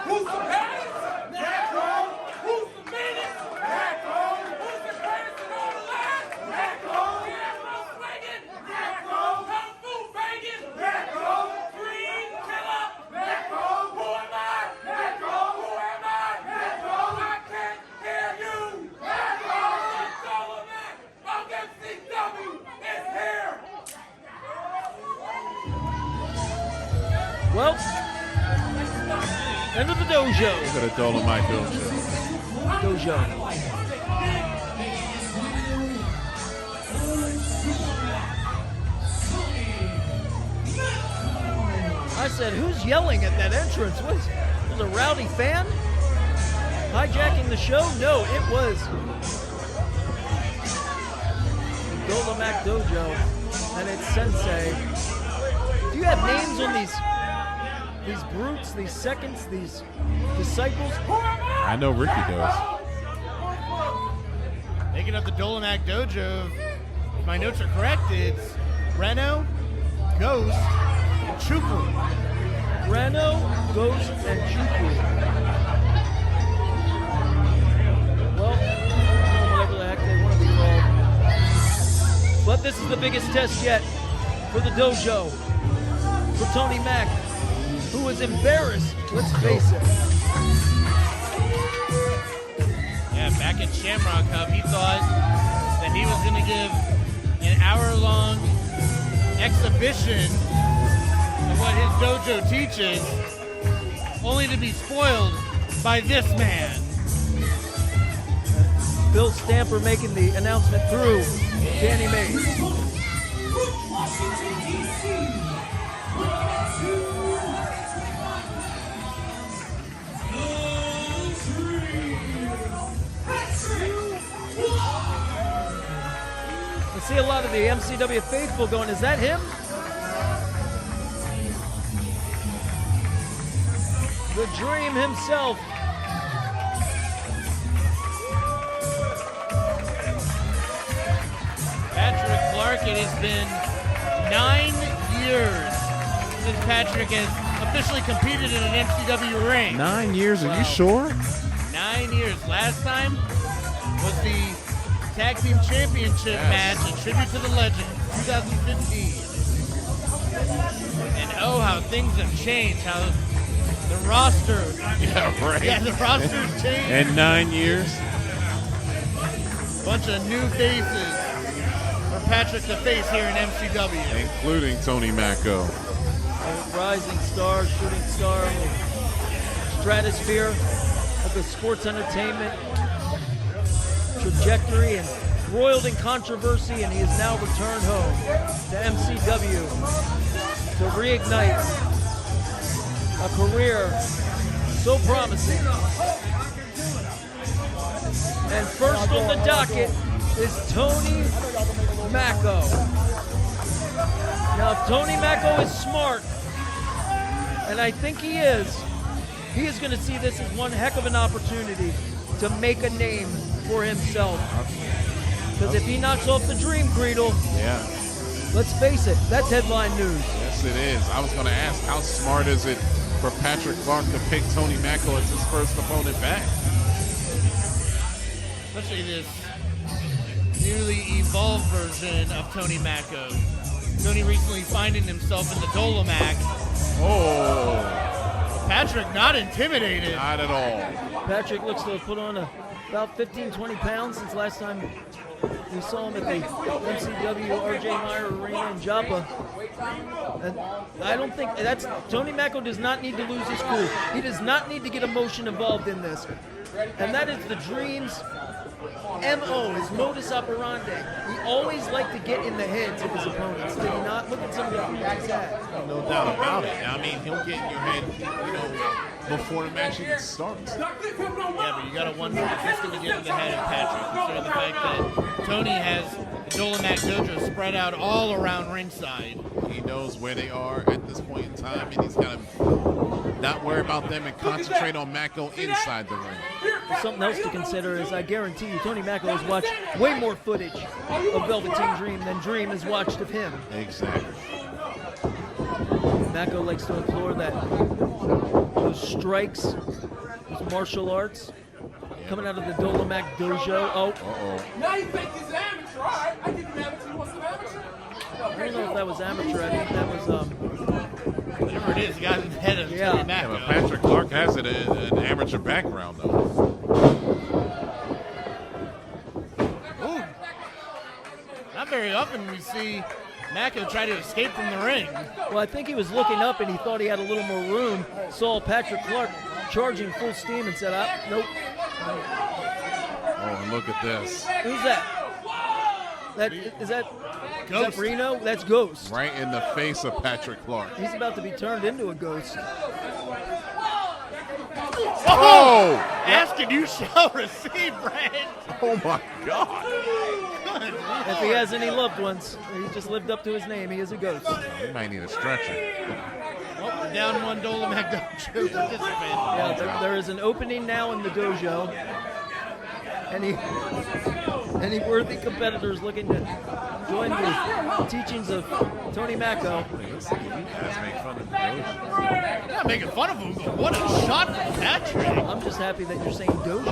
Who's the baddest? Macko. Who's the meanest? Macko. Who's the greatest in all the land? Macko. Camel swinging. Macko. Kung fu banging. Macko. Green killer. Macko. Who am I? Macko. Who am I? Macko. I can't hear you. Macko. The DOLOMAC of MCW is here. Well, end of the dojo. Look at the DOLOMAC dojo. I said, who's yelling at that entrance? Was a rowdy fan hijacking the show? No, it was DOLOMAC Dojo and its sensei. Do you have names on these brutes, these seconds, these disciples? I know Ricky does. Making up the DOLOMAC Dojo, if my notes are correct, it's Reno, Ghost, and Chukwu. Reno, Ghost, and Chukwu. Well, whatever the heck they want to be called. But this is the biggest test yet for the dojo, for Tony Mack, who was embarrassed, let's face it. Yeah, back at Shamrock Cup, he thought that he was going to give an hour-long exhibition of what his dojo teaches, only to be spoiled by this man. Bill Stamper making the announcement through Danny Mays. I see a lot of the MCW faithful going, is that him? The Dream himself. Patrick Clark, it has been 9 years since Patrick has officially competed in an MCW ring. 9 years, are you sure? 9 years. Last time was the Tag Team Championship match, a tribute to the legend, 2015. And oh, how things have changed, how the roster. Yeah, right. Yeah, the roster's changed. In 9 years? Bunch of new faces for Patrick to face here in MCW. Including Tony Macko. A rising star, shooting star, in the stratosphere of the sports entertainment trajectory, and roiled in controversy, and he has now returned home to MCW to reignite a career so promising. And first on the docket is Tony Macko. Now, if Tony Macko is smart, and I think he is going to see this as one heck of an opportunity to make a name for himself. Because if he knocks off the Dream Greedle, yeah, let's face it, that's headline news. Yes, it is. I was going to ask, how smart is it for Patrick Clark to pick Tony Macko as his first opponent back? Especially this newly evolved version of Tony Macko. Tony recently finding himself in the DOLOMAC. Oh. Patrick not intimidated. Not at all. Patrick looks to have put on about 15, 20 pounds since last time we saw him at the MCW RJ Meyer Arena in Joppa. And I don't think Tony Macko does not need to lose his cool. He does not need to get emotion involved in this. And that is the Dream's MO, his modus operandi. He always liked to get in the heads of his opponents. Did he not? Look at some of the moves he's had. No doubt about it. I mean, he'll get in your head, before the match even starts. Yeah, but you gotta wonder if it's going to get to the head of Patrick, considering the fact that Tony has the DOLOMAC Dojo spread out all around ringside. He knows where they are at this point in time, and he's got to not worry about them and concentrate on Macko inside the ring. Something else to consider is I guarantee you Tony Macko has watched way more footage of Velveteen Dream than Dream has watched of him. Exactly. Macko likes to implore that those strikes, those martial arts, coming out of the DOLOMAC Dojo. Oh, Now you think he's an amateur. All right, I give him amateur. You want some amateur? I don't know if that was amateur. I think that was Whatever it is, he got in the head of Yeah. Tony Yeah, but Macko. Patrick Clark has it in an amateur background, though. Ooh. Not very often we see Macko try to escape from the ring. Well, I think he was looking up and he thought he had a little more room. Saw Patrick Clark charging full steam and said, nope. Oh, and look at this. Who's that? Is that Ghost. Reno? That's Ghost. Right in the face of Patrick Clark. He's about to be turned into a ghost. Oh! Ask and you shall receive, Brad. Oh, my God. If he has any loved ones, he just lived up to his name. He is a ghost. He might need a stretcher. Well, the down one DOLOMAC Dojo participant. Yeah, there is an opening now in the dojo. Any worthy competitors looking to join the teachings of Tony Macko? Listen, you guys make fun of the dojo. I'm not making fun of him, but what a shot from Patrick. I'm just happy that you're saying dojo.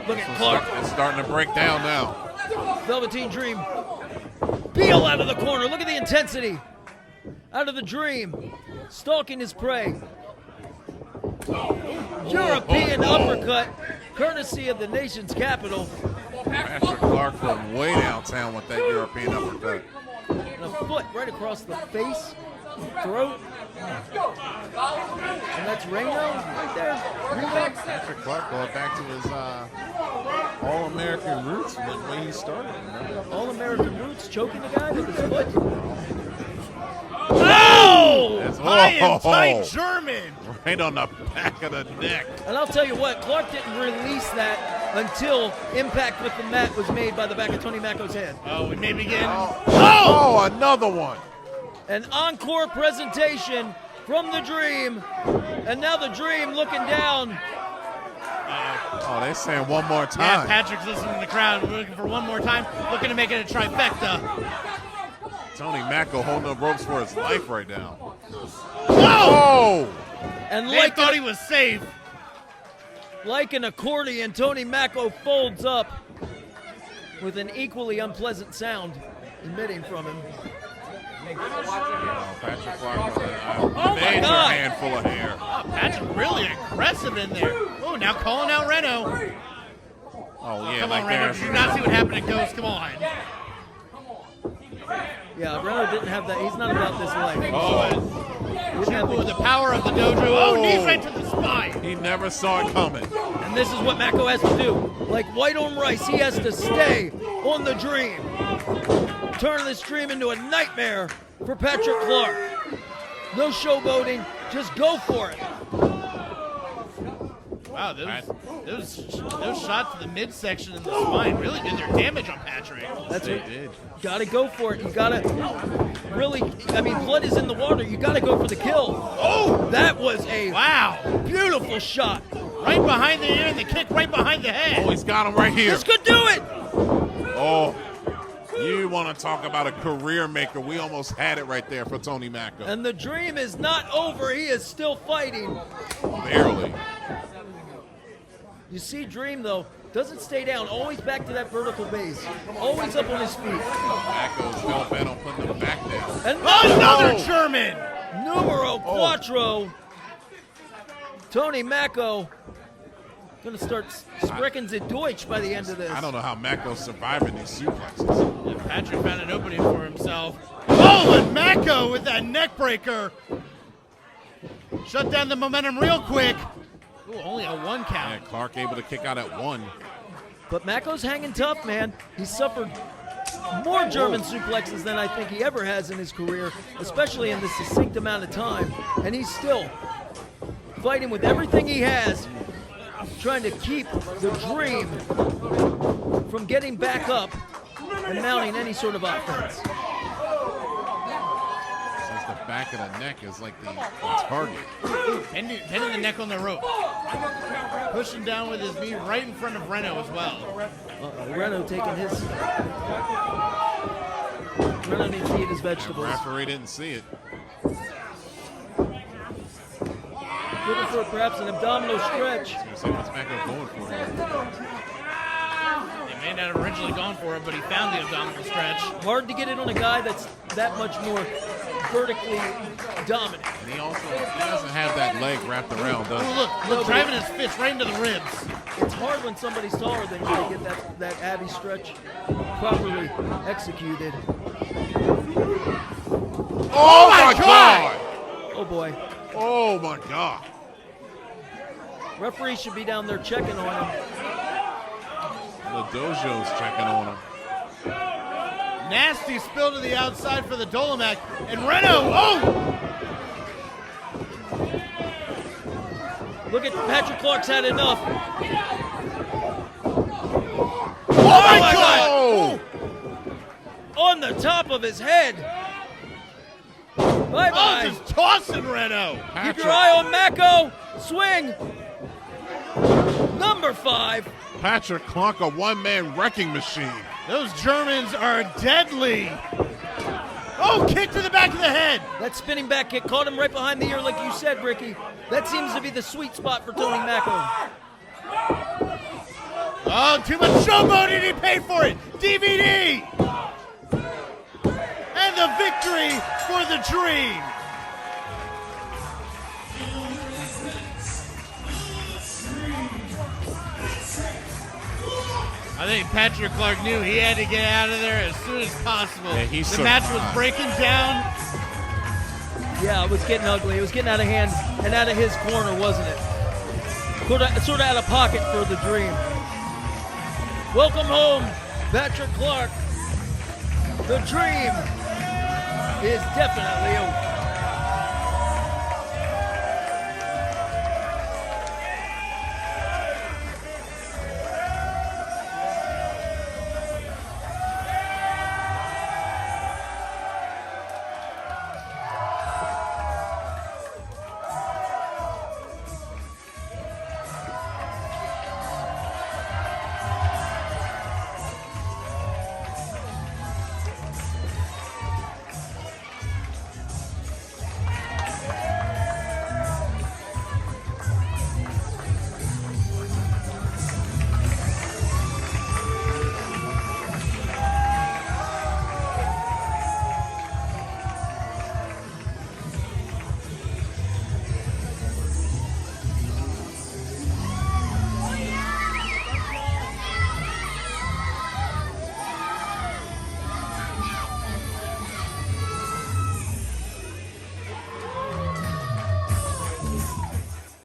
Look at Clark. It's starting to break down now. Velveteen Dream. Beal out of the corner. Look at the intensity. Out of the Dream. Stalking his prey. European uppercut, courtesy of the nation's capital. Patrick Clark from way downtown with that European uppercut. And a foot right across the face, throat. And that's Reno right there. Patrick Clark going back to his All-American roots when he started. Remember? All-American roots, choking the guy with his foot. Oh! That's- High and oh! tight German. Right on the back of the neck. And I'll tell you what, Clark didn't release that until impact with the mat was made by the back of Tony Macko's head. Oh, we may begin. Oh, another one. An encore presentation from the Dream. And now the Dream looking down. Oh, they're saying one more Yeah, time. Patrick's listening to the crowd. We're looking for one more time. Looking to make it a trifecta. Tony Macko holding the ropes for his life right now. Oh! And They thought he was safe. like an accordion, Tony Macko folds up with an equally unpleasant sound emitting from him. Oh, Patrick Clark with Oh, a my major God. handful of hair. Oh, Patrick really aggressive in there. Oh, now calling out Reno. Oh, yeah, Come like on, Reno. there's Did you not see what happened to Ghost? Come on. Yeah, Reno didn't have that. He's not about this life. Oh, He didn't have Ooh, the- the power of the dojo. Oh, knees right to the spine. he never saw it coming. and this is what Macko has to do. Like white on rice, he has to stay on the Dream. Turn this Dream into a nightmare for Patrick Clark. No showboating, just go for it. Wow, those shots to the midsection and the spine really did their damage on Patrick. That's They what, did. gotta go for it. You gotta really, I mean, blood is in the water. You gotta go for the kill. Oh, that was a Wow. beautiful shot. Right behind the ear and the kick right behind the head. Oh, he's got him right here. This could do it. Oh, you want to talk about a career maker. We almost had it right there for Tony Macko. And the Dream is not over. He is still fighting. Barely. You see Dream, though, doesn't stay down. Always back to that vertical base. Always up on his feet. Macko's hell bent on putting him back down. And Another German. numero cuatro. Tony Macko going to start sprechen the Deutsch by the end of this. I don't know how Macko's surviving these suplexes. And Patrick found an opening for himself. Oh, and Macko with that neck breaker. Shut down the momentum real quick. Ooh, only a one count. And Clark able to kick out at one. But Macko's hanging tough, man. He's suffered more German suplexes than I think he ever has in his career, especially in this succinct amount of time. And he's still fighting with everything he has, trying to keep the Dream from getting back up and mounting any sort of offense. Since the back of the neck is like the target. Hitting the neck on the rope. Pushing down with his knee right in front of Reno as well. Reno taking his... Reno needs to eat his vegetables. The referee didn't see it. Looking for perhaps an abdominal stretch. I was gonna say, what's Macko going for here? They may not have originally gone for it, but he found the abdominal stretch. Hard to get it on a guy that's that much more vertically dominant. And he doesn't have that leg wrapped around, does he? Look, driving his fist right into the ribs. It's hard when somebody's taller than you to get that Abbey stretch properly executed. Oh my God! Oh boy. Oh my God! Referee should be down there checking on him. The dojo's checking on him. Nasty spill to the outside for the Dolomac. And Reno, oh! Look at Patrick Clark's had enough. Oh my God! Oh! On the top of his head. Bye-bye. Oh, just tossing Reno. Keep your eye on Macko. Swing. Number 5. Patrick Clark, a one-man wrecking machine. Those Germans are deadly. Oh, kick to the back of the head. That spinning back kick caught him right behind the ear like you said, Ricky. That seems to be the sweet spot for Tony Macko. Oh, too much showboat and he paid for it. DVD. And the victory for the Dream. I think Patrick Clark knew he had to get out of there as soon as possible. Yeah, he the match was survived. breaking down. Yeah, it was getting ugly. It was getting out of hand and out of his corner, wasn't it? Sort of out of pocket for the Dream. Welcome home, Patrick Clark. The Dream is definitely over.